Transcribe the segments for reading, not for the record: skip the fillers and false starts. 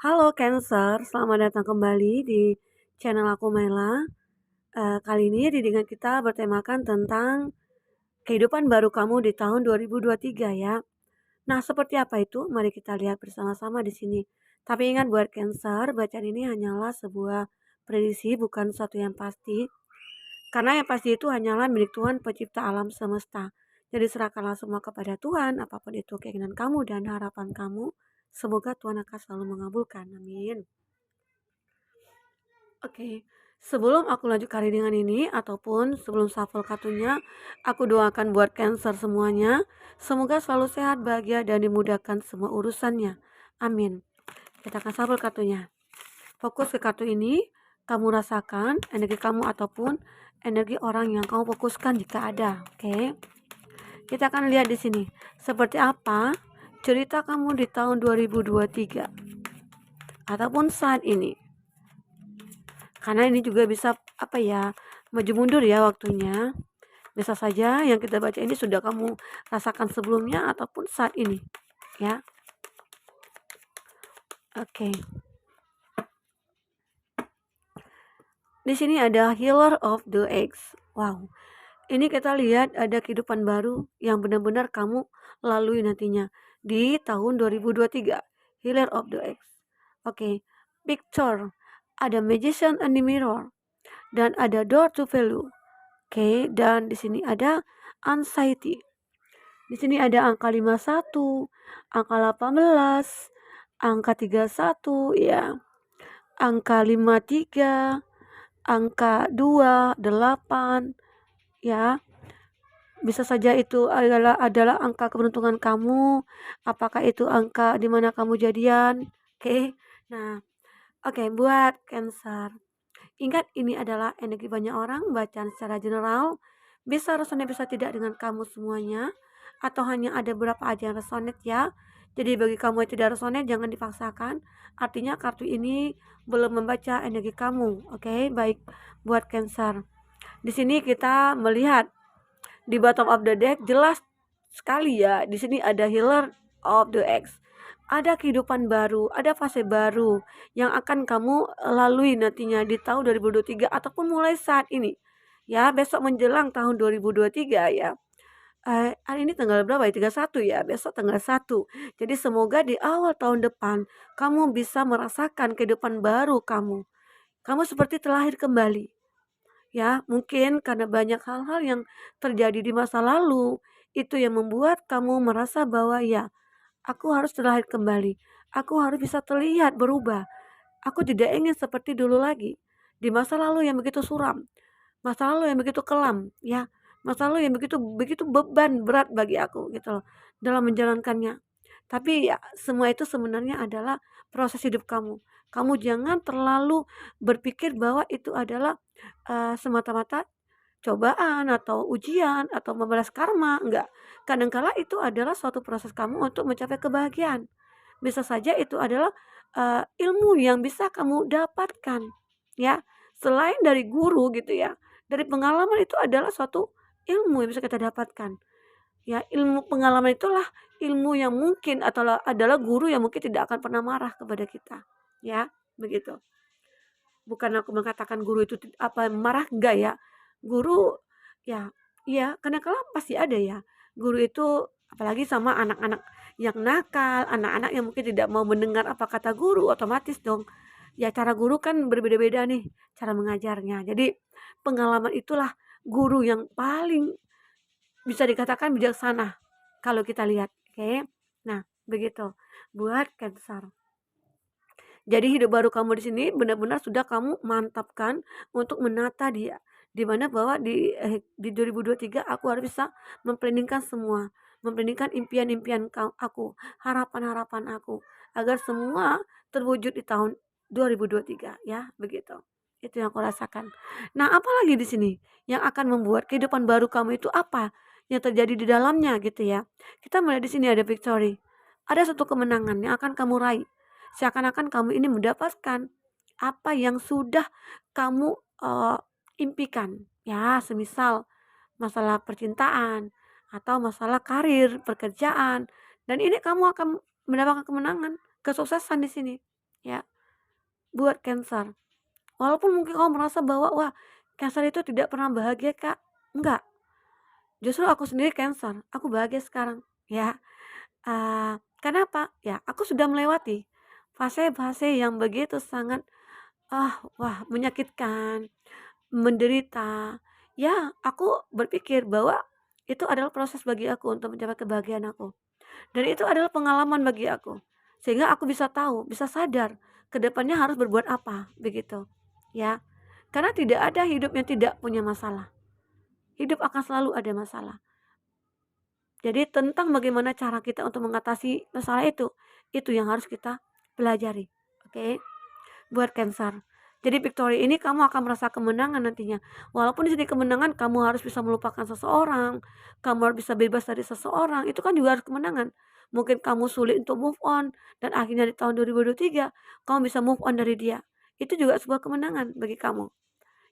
Halo Cancer, selamat datang kembali di channel aku Mela. Kali ini readingan kita bertemakan tentang kehidupan baru kamu di tahun 2023 ya. Nah, seperti apa itu? Mari kita lihat bersama-sama di sini. Tapi ingat buat Cancer, bacaan ini hanyalah sebuah prediksi, bukan sesuatu yang pasti. Karena yang pasti itu hanyalah milik Tuhan pencipta alam semesta. Jadi serahkanlah semua kepada Tuhan, apapun itu keinginan kamu dan harapan kamu. Semoga Tuhan akan selalu mengabulkan. Amin. Oke, sebelum aku lanjut kali dengan ini ataupun sebelum shuffle kartunya, aku doakan buat Cancer semuanya. Semoga selalu sehat, bahagia, dan dimudahkan semua urusannya. Amin. Kita akan shuffle kartunya. Fokus ke kartu ini, kamu rasakan energi kamu ataupun energi orang yang kamu fokuskan jika ada. Oke, kita akan lihat di sini. Seperti apa cerita kamu di tahun 2023 ataupun saat ini. Karena ini juga bisa maju mundur ya waktunya. Bisa saja yang kita baca ini sudah kamu rasakan sebelumnya ataupun saat ini ya. Oke. Di sini ada Healer of the Eggs. Wow. Ini kita lihat ada kehidupan baru yang benar-benar kamu lalui nantinya di tahun 2023. Healer of the Eggs. Oke. Picture. Ada Magician and the Mirror dan ada Door to Value. Oke, dan di sini ada anxiety. Di sini ada angka 51, angka 18, angka 31 ya. Angka 53, angka 2, 8 ya. Bisa saja itu adalah angka keberuntungan kamu. Apakah itu angka di mana kamu jadian? Oke. Nah, oke, buat Cancer. Ingat, ini adalah energi banyak orang, bacaan secara general. Bisa resonate, bisa tidak dengan kamu semuanya. Atau hanya ada beberapa aja yang resonate ya. Jadi bagi kamu yang tidak resonate, jangan dipaksakan. Artinya kartu ini belum membaca energi kamu. Oke, baik buat Cancer. Di sini kita melihat di bottom of the deck jelas sekali ya. Di sini ada Healer of the Eggs. Ada kehidupan baru, ada fase baru yang akan kamu lalui nantinya di tahun 2023 ataupun mulai saat ini. Ya, besok menjelang tahun 2023 ya. Hari ini tanggal berapa ya? 31 ya, besok tanggal 1. Jadi semoga di awal tahun depan kamu bisa merasakan kehidupan baru kamu. Kamu seperti terlahir kembali. Ya, mungkin karena banyak hal-hal yang terjadi di masa lalu, itu yang membuat kamu merasa bahwa ya, aku harus terlahir kembali. Aku harus bisa terlihat berubah. Aku tidak ingin seperti dulu lagi. Di masa lalu yang begitu suram, masa lalu yang begitu kelam, ya, masa lalu yang begitu begitu beban berat bagi aku gitu loh dalam menjalankannya. Tapi ya semua itu sebenarnya adalah proses hidup kamu. Kamu jangan terlalu berpikir bahwa itu adalah semata-mata cobaan atau ujian atau membalas karma, enggak. Kadangkala itu adalah suatu proses kamu untuk mencapai kebahagiaan. Bisa saja itu adalah ilmu yang bisa kamu dapatkan, ya. Selain dari guru gitu ya, dari pengalaman itu adalah suatu ilmu yang bisa kita dapatkan. Ya, ilmu pengalaman itulah ilmu yang mungkin atau adalah guru yang mungkin tidak akan pernah marah kepada kita, ya, begitu. Bukan aku mengatakan guru itu marah, enggak ya. Guru ya iya, kadang-kala pasti ada ya. Guru itu apalagi sama anak-anak yang nakal, anak-anak yang mungkin tidak mau mendengar apa kata guru, otomatis dong ya cara guru kan berbeda-beda nih cara mengajarnya. Jadi pengalaman itulah guru yang paling bisa dikatakan bijaksana kalau kita lihat, oke. Nah, begitu buat Cancer. Jadi hidup baru kamu di sini benar-benar sudah kamu mantapkan untuk menata dia. Di mana bahwa di 2023 aku harus bisa memplanningkan semua, memplanningkan impian-impian aku, harapan-harapan aku agar semua terwujud di tahun 2023 ya, begitu. Itu yang aku rasakan. Nah, apalagi di sini yang akan membuat kehidupan baru kamu itu apa yang terjadi di dalamnya gitu ya. Kita melihat di sini ada victory. Ada satu kemenangan yang akan kamu raih. Seakan-akan kamu ini mendapatkan apa yang sudah kamu impikan. Ya, semisal masalah percintaan atau masalah karir, pekerjaan, dan ini kamu akan mendapatkan kemenangan, kesuksesan di sini. ya. Buat Cancer, walaupun mungkin kamu merasa bahwa, wah, Cancer itu tidak pernah bahagia, Kak. Enggak, justru aku sendiri Cancer, aku bahagia sekarang, ya. Kenapa? Ya, aku sudah melewati fase-fase yang begitu sangat, wah, menyakitkan, menderita. Ya, aku berpikir bahwa itu adalah proses bagi aku untuk mencapai kebahagiaan aku. Dan itu adalah pengalaman bagi aku. Sehingga aku bisa tahu, bisa sadar ke depannya harus berbuat apa, begitu. Ya. Karena tidak ada hidup yang tidak punya masalah. Hidup akan selalu ada masalah. Jadi tentang bagaimana cara kita untuk mengatasi masalah itu yang harus kita pelajari. Oke. Buat Cancer. Jadi victory ini kamu akan merasa kemenangan nantinya. Walaupun di sini kemenangan kamu harus bisa melupakan seseorang, kamu harus bisa bebas dari seseorang, itu kan juga harus kemenangan. Mungkin kamu sulit untuk move on dan akhirnya di tahun 2023 kamu bisa move on dari dia. Itu juga sebuah kemenangan bagi kamu.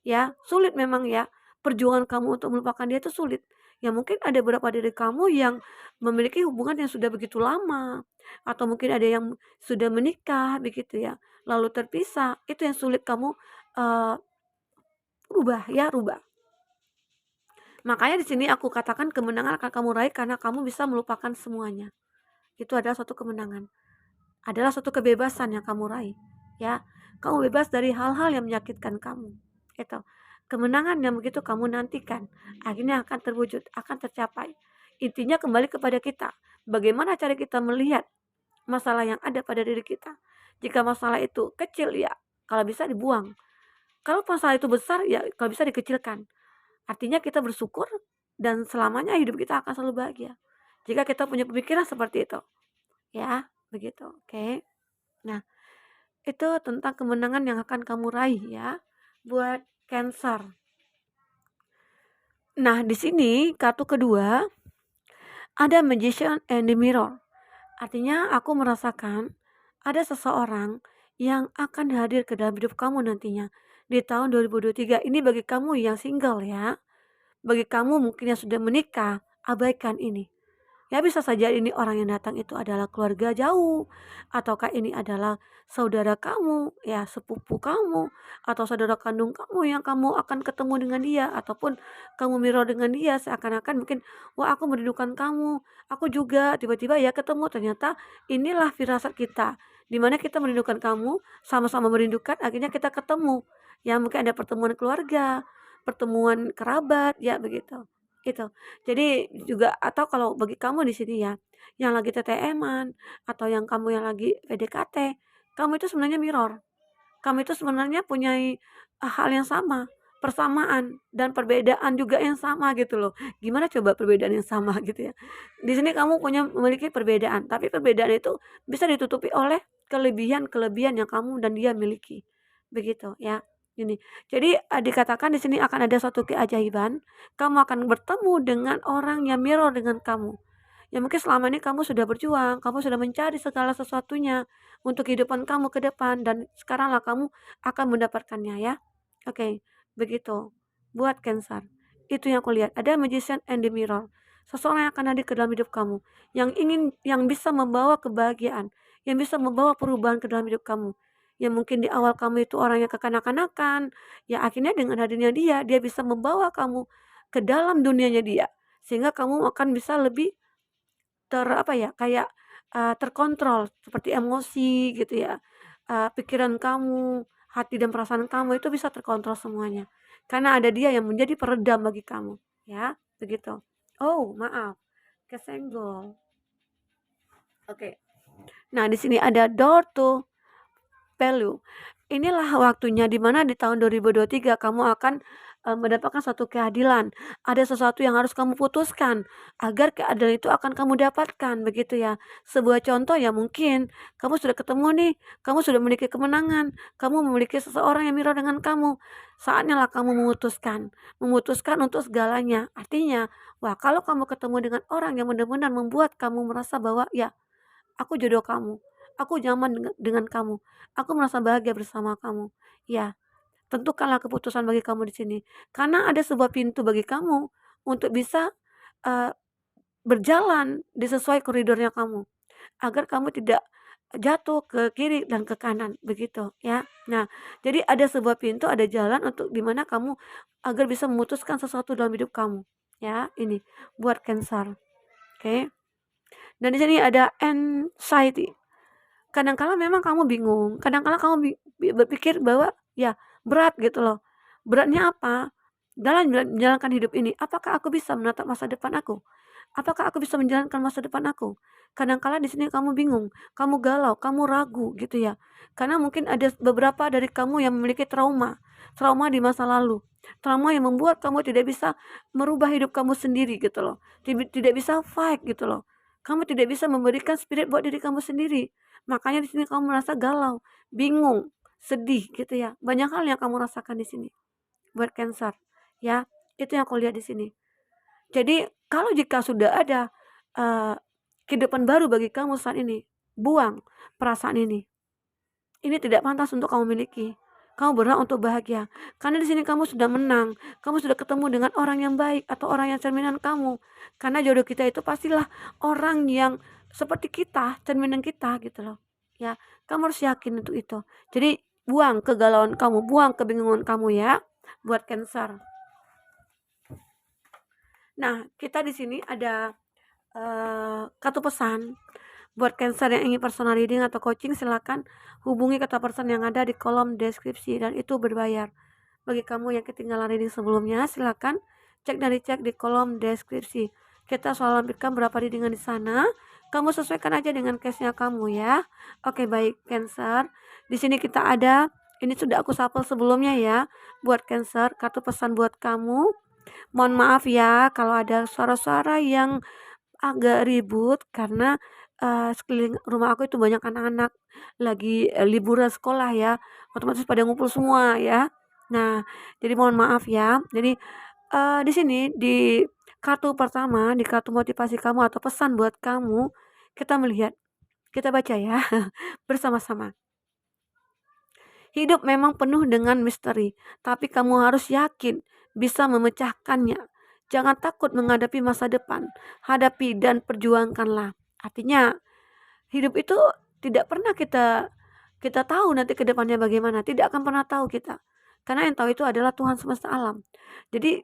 Ya, sulit memang ya. Perjuangan kamu untuk melupakan dia itu sulit. Ya mungkin ada beberapa dari kamu yang memiliki hubungan yang sudah begitu lama atau mungkin ada yang sudah menikah begitu ya. Lalu terpisah, itu yang sulit kamu uh, rubah. Makanya di sini aku katakan kemenangan akan kamu raih karena kamu bisa melupakan semuanya. Itu adalah suatu kemenangan. Adalah suatu kebebasan yang kamu raih, ya. Kamu bebas dari hal-hal yang menyakitkan kamu. Itu. Kemenangan yang begitu kamu nantikan, akhirnya akan terwujud, akan tercapai. Intinya kembali kepada kita. Bagaimana cara kita melihat masalah yang ada pada diri kita. Jika masalah itu kecil, ya kalau bisa dibuang. Kalau masalah itu besar, ya kalau bisa dikecilkan. Artinya kita bersyukur dan selamanya hidup kita akan selalu bahagia. Jika kita punya pemikiran seperti itu, ya, begitu. Oke. Nah, itu tentang kemenangan yang akan kamu raih ya buat Cancer. Nah, di sini kartu kedua ada Magician and the Mirror. Artinya aku merasakan ada seseorang yang akan hadir ke dalam hidup kamu nantinya di tahun 2023. Ini bagi kamu yang single ya. Bagi kamu mungkin yang sudah menikah, abaikan ini. Ya bisa saja ini orang yang datang itu adalah keluarga jauh, ataukah ini adalah saudara kamu, ya sepupu kamu, atau saudara kandung kamu yang kamu akan ketemu dengan dia, ataupun kamu mirror dengan dia seakan-akan mungkin, wah aku merindukan kamu, aku juga tiba-tiba ya ketemu ternyata inilah firasat kita, dimana kita merindukan kamu, sama-sama merindukan, akhirnya kita ketemu, ya mungkin ada pertemuan keluarga, pertemuan kerabat, ya begitu. Itu. Jadi juga atau kalau bagi kamu di sini ya, yang lagi TTM-an atau yang kamu yang lagi PDKT, kamu itu sebenarnya mirror. Kamu itu sebenarnya punya hal yang sama, persamaan dan perbedaan juga yang sama gitu loh. Gimana coba perbedaan yang sama gitu ya. Di sini kamu punya memiliki perbedaan, tapi perbedaan itu bisa ditutupi oleh kelebihan-kelebihan yang kamu dan dia miliki. Begitu ya. Ini. Jadi dikatakan di sini akan ada suatu keajaiban, kamu akan bertemu dengan orang yang mirror dengan kamu. Ya mungkin selama ini kamu sudah berjuang, kamu sudah mencari segala sesuatunya untuk kehidupan kamu ke depan dan sekaranglah kamu akan mendapatkannya ya. Oke, begitu. Buat Cancer. Itu yang aku lihat. Ada Magician and the Mirror. Seseorang yang akan hadir ke dalam hidup kamu, yang bisa membawa kebahagiaan, yang bisa membawa perubahan ke dalam hidup kamu. Yang mungkin di awal kamu itu orang yang kekanak-kanakan, ya akhirnya dengan hadirnya dia bisa membawa kamu ke dalam dunianya dia. Sehingga kamu akan bisa lebih apa ya, kayak, terkontrol seperti emosi gitu ya, pikiran kamu, hati dan perasaan kamu itu bisa terkontrol semuanya. Karena ada dia yang menjadi peredam bagi kamu, ya, begitu. Oh, maaf, kesenggol. Oke. Nah, di sini ada door to value. Inilah waktunya di mana di tahun 2023 kamu akan mendapatkan satu keadilan. Ada sesuatu yang harus kamu putuskan agar keadilan itu akan kamu dapatkan, begitu ya. Sebuah contoh ya mungkin kamu sudah ketemu nih, kamu sudah memiliki kemenangan, kamu memiliki seseorang yang mirip dengan kamu. Saatnya lah kamu memutuskan untuk segalanya. Artinya, wah kalau kamu ketemu dengan orang yang benar-benar membuat kamu merasa bahwa ya aku jodoh kamu. Aku nyaman dengan kamu. Aku merasa bahagia bersama kamu. Ya, tentukanlah keputusan bagi kamu di sini. Karena ada sebuah pintu bagi kamu untuk bisa uh, berjalan di sesuai koridornya kamu. Agar kamu tidak jatuh ke kiri dan ke kanan, begitu ya. Nah, jadi ada sebuah pintu, ada jalan untuk dimana kamu agar bisa memutuskan sesuatu dalam hidup kamu, ya. Ini buat Cancer, oke. Dan di sini ada anxiety. Kadang-kala memang kamu bingung, kadang-kala kamu berpikir bahwa ya berat gitu loh. Beratnya apa? Dalam menjalankan hidup ini, apakah aku bisa menatap masa depan aku? Apakah aku bisa menjalankan masa depan aku? Kadang-kala di sini kamu bingung, kamu galau, kamu ragu gitu ya. Karena mungkin ada beberapa dari kamu yang memiliki trauma, trauma di masa lalu. Trauma yang membuat kamu tidak bisa merubah hidup kamu sendiri gitu loh. Tidak bisa fight gitu loh. Kamu tidak bisa memberikan spirit buat diri kamu sendiri. Makanya di sini kamu merasa galau, bingung, sedih gitu ya. Banyak hal yang kamu rasakan di sini buat Cancer ya. Itu yang aku lihat di sini. Jadi kalau jika sudah ada uh, kehidupan baru bagi kamu saat ini, buang perasaan ini. Ini tidak pantas untuk kamu miliki. Kamu berhak untuk bahagia. Karena di sini kamu sudah menang. Kamu sudah ketemu dengan orang yang baik atau orang yang cerminan kamu. Karena jodoh kita itu pastilah orang yang seperti kita, cerminan kita gitu loh. Ya, kamu harus yakin untuk itu. Jadi buang kegalauan kamu, buang kebingungan kamu ya, buat Cancer. Nah, kita di sini ada kartu pesan buat Cancer yang ingin personal reading atau coaching. Silakan hubungi kata person yang ada di kolom deskripsi dan itu berbayar. Bagi kamu yang ketinggalan reading sebelumnya, silakan cek dan dicek di kolom deskripsi. Kita selalu lampirkan berapa readingan di sana. Kamu sesuaikan aja dengan case-nya kamu ya. Oke, baik Cancer. Di sini kita ada, ini sudah aku shuffle sebelumnya ya. Buat Cancer, kartu pesan buat kamu. Mohon maaf ya kalau ada suara-suara yang agak ribut karena, sekeliling rumah aku itu banyak anak-anak lagi, liburan sekolah ya, otomatis pada ngumpul semua ya. Nah, jadi mohon maaf ya. Jadi, di sini di kartu pertama, di kartu motivasi kamu atau pesan buat kamu, kita melihat, kita baca ya bersama-sama. Hidup memang penuh dengan misteri, tapi kamu harus yakin bisa memecahkannya. Jangan takut menghadapi masa depan, hadapi dan perjuangkanlah. Artinya, hidup itu tidak pernah kita kita tahu nanti ke depannya bagaimana, tidak akan pernah tahu kita. Karena yang tahu itu adalah Tuhan semesta alam. Jadi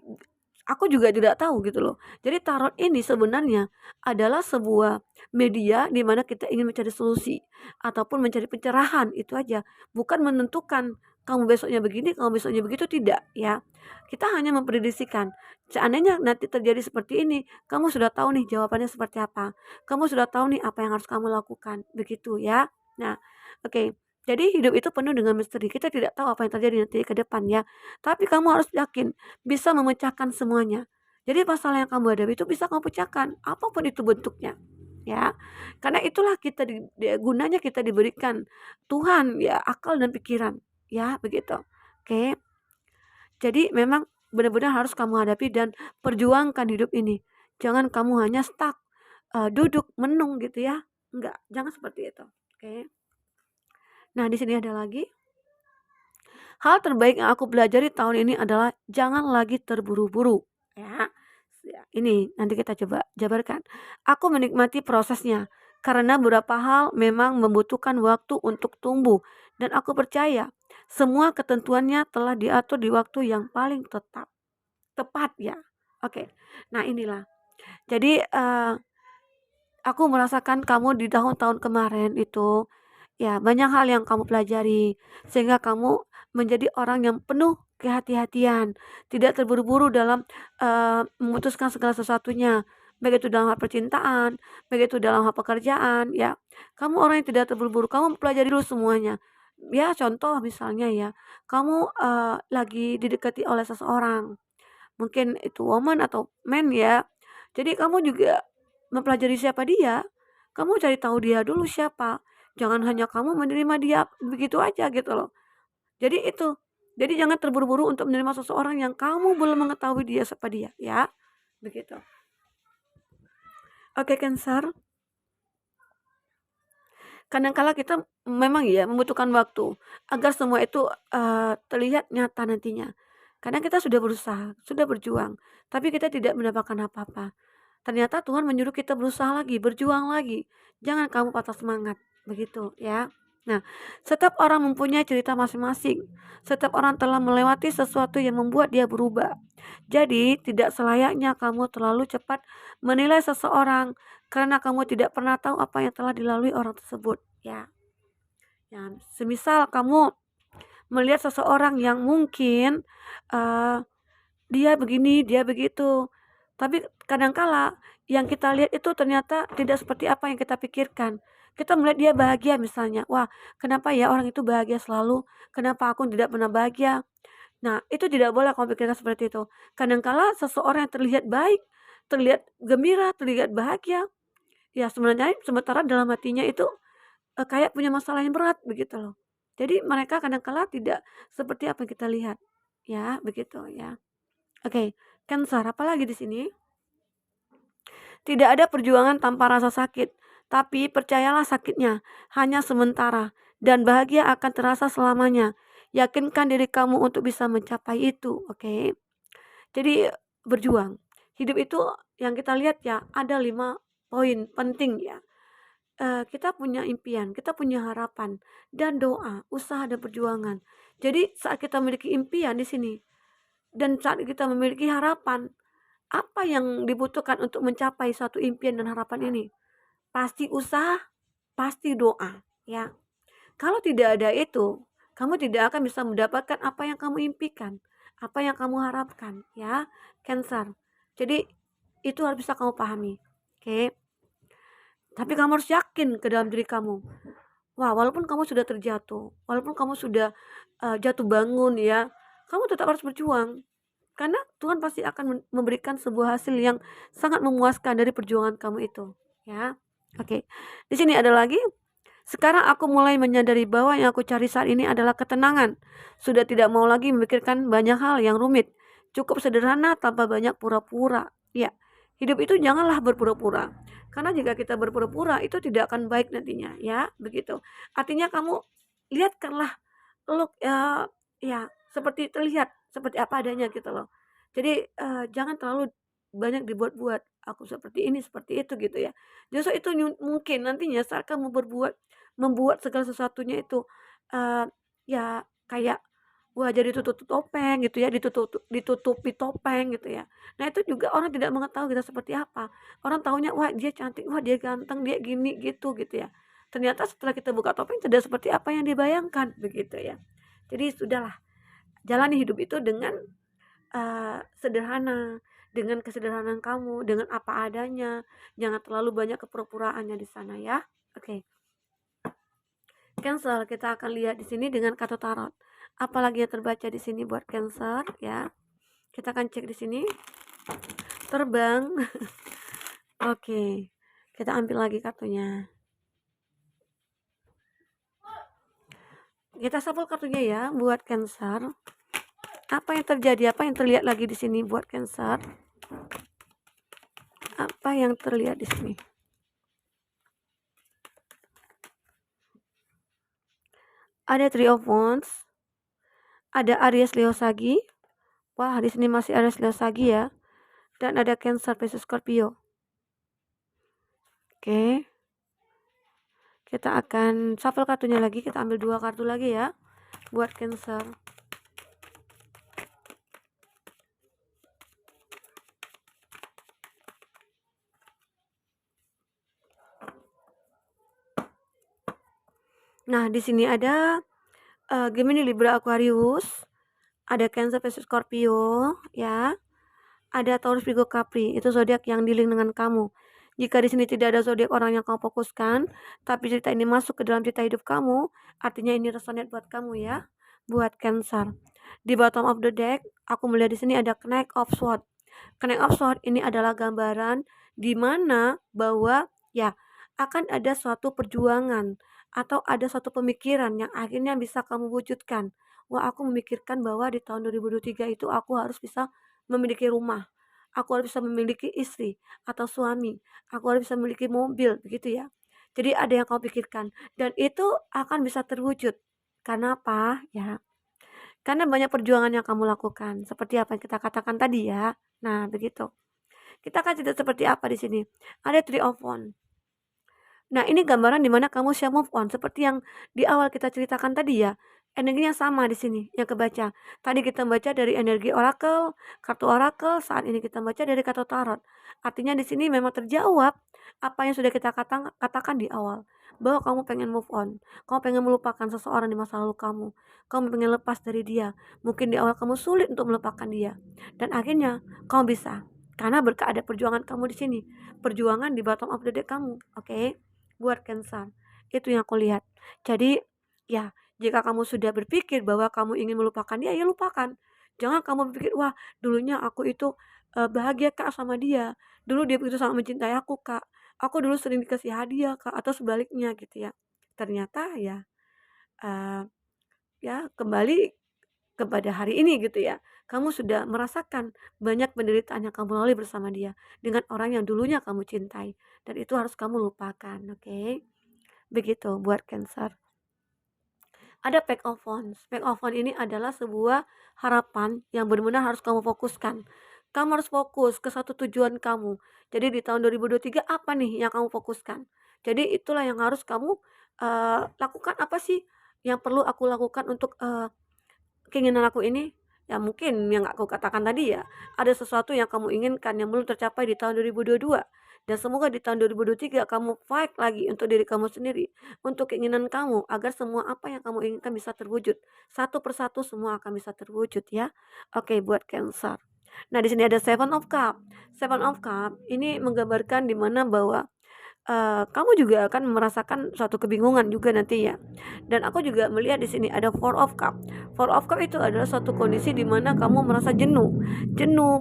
aku juga tidak tahu gitu loh. Jadi tarot ini sebenarnya adalah sebuah media di mana kita ingin mencari solusi ataupun mencari pencerahan, itu aja. Bukan menentukan kamu besoknya begini, kamu besoknya begitu, tidak ya. Kita hanya memprediksikan. Seandainya nanti terjadi seperti ini, kamu sudah tahu nih jawabannya seperti apa. Kamu sudah tahu nih apa yang harus kamu lakukan, begitu ya. Nah, oke. Jadi hidup itu penuh dengan misteri. Kita tidak tahu apa yang terjadi nanti ke depan ya. Tapi kamu harus yakin bisa memecahkan semuanya. Jadi masalah yang kamu hadapi itu bisa kamu pecahkan, apapun itu bentuknya, ya. Karena itulah kita gunanya kita diberikan Tuhan ya akal dan pikiran, ya begitu. Oke. Jadi memang benar-benar harus kamu hadapi dan perjuangkan hidup ini. Jangan kamu hanya stuck, duduk menung gitu ya. Enggak, jangan seperti itu. Oke. Nah, di sini ada lagi. Hal terbaik yang aku pelajari tahun ini adalah jangan lagi terburu-buru. Ya. Ini nanti kita coba jabarkan. Aku menikmati prosesnya karena beberapa hal memang membutuhkan waktu untuk tumbuh dan aku percaya semua ketentuannya telah diatur di waktu yang paling tepat ya. Oke. Nah, inilah. Jadi aku merasakan kamu di tahun-tahun kemarin itu ya banyak hal yang kamu pelajari sehingga kamu menjadi orang yang penuh kehati-hatian, tidak terburu-buru dalam memutuskan segala sesuatunya, baik itu dalam hal percintaan, baik itu dalam hal pekerjaan ya. Kamu orang yang tidak terburu-buru, kamu pelajari dulu semuanya. Ya contoh misalnya ya, kamu lagi didekati oleh seseorang, mungkin itu woman atau man ya. Jadi kamu juga mempelajari siapa dia, kamu cari tahu dia dulu siapa. Jangan hanya kamu menerima dia begitu aja gitu loh. Jadi itu. Jadi jangan terburu-buru untuk menerima seseorang yang kamu belum mengetahui dia siapa dia ya. Begitu. Oke, Cancer. Kadang-kala kita memang ya membutuhkan waktu agar semua itu terlihat nyata nantinya. Kadang kita sudah berusaha, sudah berjuang, tapi kita tidak mendapatkan apa-apa. ternyata Tuhan menyuruh kita berusaha lagi, berjuang lagi. Jangan kamu patah semangat, begitu ya. Nah, setiap orang mempunyai cerita masing-masing. Setiap orang telah melewati sesuatu yang membuat dia berubah. Jadi, tidak selayaknya kamu terlalu cepat menilai seseorang karena kamu tidak pernah tahu apa yang telah dilalui orang tersebut, ya. Ya, semisal kamu melihat seseorang yang mungkin uh, dia begini, dia begitu. Tapi kadangkala yang kita lihat itu ternyata tidak seperti apa yang kita pikirkan. Kita melihat dia bahagia misalnya. Wah, kenapa ya orang itu bahagia selalu? Kenapa aku tidak pernah bahagia? Nah, itu tidak boleh kamu pikirkan seperti itu. Kadangkala seseorang yang terlihat baik, terlihat gembira, terlihat bahagia, ya sebenarnya sementara dalam hatinya itu kayak punya masalah yang berat begitu loh. Jadi mereka kadangkala tidak seperti apa yang kita lihat. Ya, begitu ya. Oke, Cancer, apalagi di sini? Tidak ada perjuangan tanpa rasa sakit, tapi percayalah sakitnya hanya sementara dan bahagia akan terasa selamanya. Yakinkan diri kamu untuk bisa mencapai itu, oke? Jadi berjuang. Hidup itu yang kita lihat ya ada 5 poin penting ya. Kita punya impian, kita punya harapan dan doa, usaha dan perjuangan. Jadi saat kita memiliki impian di sini dan saat kita memiliki harapan, apa yang dibutuhkan untuk mencapai suatu impian dan harapan ini? Pasti usaha, pasti doa, ya. Kalau tidak ada itu, kamu tidak akan bisa mendapatkan apa yang kamu impikan, apa yang kamu harapkan, ya, Cancer. Jadi itu harus bisa kamu pahami, oke? Tapi kamu harus yakin ke dalam diri kamu. Wah, walaupun kamu sudah terjatuh, walaupun kamu sudah jatuh bangun, ya, kamu tetap harus berjuang. Karena Tuhan pasti akan memberikan sebuah hasil yang sangat memuaskan dari perjuangan kamu itu, ya. Oke. Di sini ada lagi, sekarang aku mulai menyadari bahwa yang aku cari saat ini adalah ketenangan. Sudah tidak mau lagi memikirkan banyak hal yang rumit. Cukup sederhana tanpa banyak pura-pura. Ya, hidup itu janganlah berpura-pura. Karena jika kita berpura-pura itu tidak akan baik nantinya, ya, begitu. Artinya kamu lihatkanlah look ya seperti terlihat seperti apa adanya gitu loh. Jadi jangan terlalu banyak dibuat-buat. Aku seperti ini, seperti itu gitu ya. Justru itu mungkin nantinya saat kamu membuat segala sesuatunya itu ya kayak wah jadi tutup topeng gitu ya, ditutupi topeng gitu ya. Nah, itu juga orang tidak mengetahui kita seperti apa. Orang tahunya wah dia cantik, wah dia ganteng, dia gini gitu ya. Ternyata setelah kita buka topeng tidak seperti apa yang dibayangkan begitu ya. Jadi sudahlah, jalani hidup itu dengan sederhana, dengan kesederhanaan kamu, dengan apa adanya. Jangan terlalu banyak kepura-puraannya di sana ya. Oke. Cancer, kita akan lihat di sini dengan kartu tarot. Apalagi yang terbaca di sini buat Cancer ya. Kita akan cek di sini. Terbang. Oke. Kita ambil lagi kartunya. Kita shuffle kartunya ya buat Cancer. Apa yang terjadi? Apa yang terlihat lagi di sini buat Cancer? Apa yang terlihat di sini? Ada Three of Wands. Ada Aries Leo Sagi. Wah, di sini masih Aries Leo Sagi ya. Dan ada Cancer Pisces Scorpio. Oke. Kita akan shuffle kartunya lagi. Kita ambil 2 kartu lagi ya buat Cancer. Nah, di sini ada Gemini, Libra, Aquarius, ada Cancer, Pisces, Scorpio, ya. Ada Taurus, Virgo, Capri. Itu zodiak yang dealing dengan kamu. Jika di sini tidak ada zodiak orang yang kamu fokuskan, tapi cerita ini masuk ke dalam cerita hidup kamu, artinya ini resonate buat kamu ya, buat Cancer. Di bottom of the deck, aku melihat di sini ada Knight of Swords. Knight of Swords ini adalah gambaran di mana bahwa ya akan ada suatu perjuangan atau ada suatu pemikiran yang akhirnya bisa kamu wujudkan. Wah, aku memikirkan bahwa di tahun 2023 itu aku harus bisa memiliki rumah, aku harus bisa memiliki istri atau suami, aku harus bisa memiliki mobil, begitu ya. Jadi ada yang kau pikirkan dan itu akan bisa terwujud. Karena apa? Ya, karena banyak perjuangan yang kamu lakukan, seperti apa yang kita katakan tadi ya. Nah, begitu. Kita kan tidak seperti apa di sini. Ada Three of Wands. Nah, ini gambaran di mana kamu siap move on seperti yang di awal kita ceritakan tadi ya. Energinya sama di sini yang kebaca. Tadi kita baca dari energi oracle, kartu oracle, saat ini kita baca dari kartu tarot. Artinya di sini memang terjawab apa yang sudah kita katakan di awal. Bahwa kamu pengen move on. Kamu pengen melupakan seseorang di masa lalu kamu. Kamu pengen lepas dari dia. Mungkin di awal kamu sulit untuk melupakan dia. Dan akhirnya kamu bisa. Karena berkat ada perjuangan kamu di sini. Perjuangan di bottom of the deck kamu. Oke? Buat Cancer. Itu yang aku lihat. Jadi, ya, jika kamu sudah berpikir bahwa kamu ingin melupakan dia, ya lupakan. Jangan kamu berpikir, wah, dulunya aku itu bahagia Kak sama dia. Dulu dia begitu sangat mencintai aku Kak. Aku dulu sering dikasih hadiah Kak, atau sebaliknya gitu ya. Ternyata ya, eh, ya kembali kepada hari ini gitu ya. Kamu sudah merasakan banyak penderitaan yang kamu lalui bersama dia dengan orang yang dulunya kamu cintai, dan itu harus kamu lupakan, oke? Begitu buat Cancer. Ada Pack of Wands. Pack of Wands ini adalah sebuah harapan yang benar-benar harus kamu fokuskan. Kamu harus fokus ke satu tujuan kamu. Jadi di tahun 2023 apa nih yang kamu fokuskan? Jadi itulah yang harus kamu lakukan. Apa sih yang perlu aku lakukan untuk keinginan aku ini? Ya mungkin yang aku katakan tadi ya, ada sesuatu yang kamu inginkan yang belum tercapai di tahun 2022. Dan semoga di tahun 2023 kamu fight lagi untuk diri kamu sendiri, untuk keinginan kamu, agar semua apa yang kamu inginkan bisa terwujud. Satu persatu semua akan bisa terwujud ya. Oke, buat Cancer. Nah, di sini ada Seven of Cup. Seven of Cup ini menggambarkan di mana bahwa kamu juga akan merasakan suatu kebingungan juga nanti ya. Dan aku juga melihat di sini ada Four of Cup. Four of Cup itu adalah suatu kondisi di mana kamu merasa jenuh,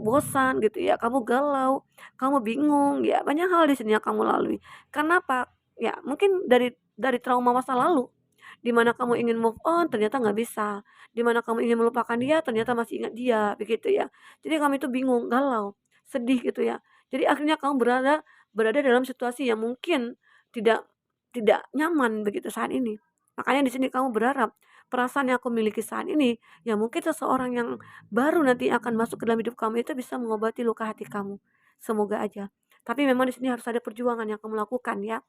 bosan gitu ya. Kamu galau, kamu bingung ya. Banyak hal di sini yang kamu lalui. Kenapa? Ya mungkin dari trauma masa lalu. Di mana kamu ingin move on ternyata nggak bisa. Di mana kamu ingin melupakan dia ternyata masih ingat dia begitu ya. Jadi kamu itu bingung, galau, sedih gitu ya. Jadi akhirnya kamu berada berada dalam situasi yang mungkin tidak tidak nyaman begitu saat ini. Makanya di sini kamu berharap perasaan yang aku miliki saat ini, ya mungkin seseorang yang baru nanti akan masuk ke dalam hidup kamu itu bisa mengobati luka hati kamu. Semoga aja. Tapi memang di sini harus ada perjuangan yang kamu lakukan ya,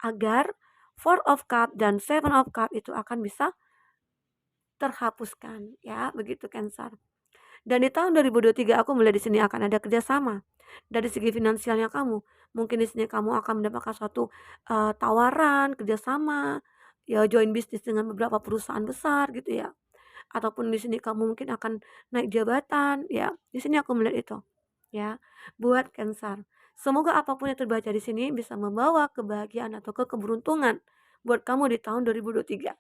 agar Four of Cup dan Seven of Cup itu akan bisa terhapuskan ya, begitu Cancer. Dan di tahun 2023 aku melihat di sini akan ada kerjasama dari segi finansialnya kamu. Mungkin di sini kamu akan mendapatkan suatu tawaran kerjasama, ya join bisnis dengan beberapa perusahaan besar gitu ya. Ataupun di sini kamu mungkin akan naik jabatan, ya. Di sini aku melihat itu, ya. Buat Cancer. Semoga apapun yang terbaca di sini bisa membawa kebahagiaan atau keberuntungan buat kamu di tahun 2023.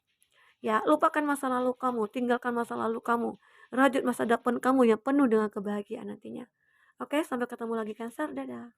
Ya, lupakan masa lalu kamu, tinggalkan masa lalu kamu, rajut masa depan kamu yang penuh dengan kebahagiaan nantinya. Oke, sampai ketemu lagi Cancer, dadah.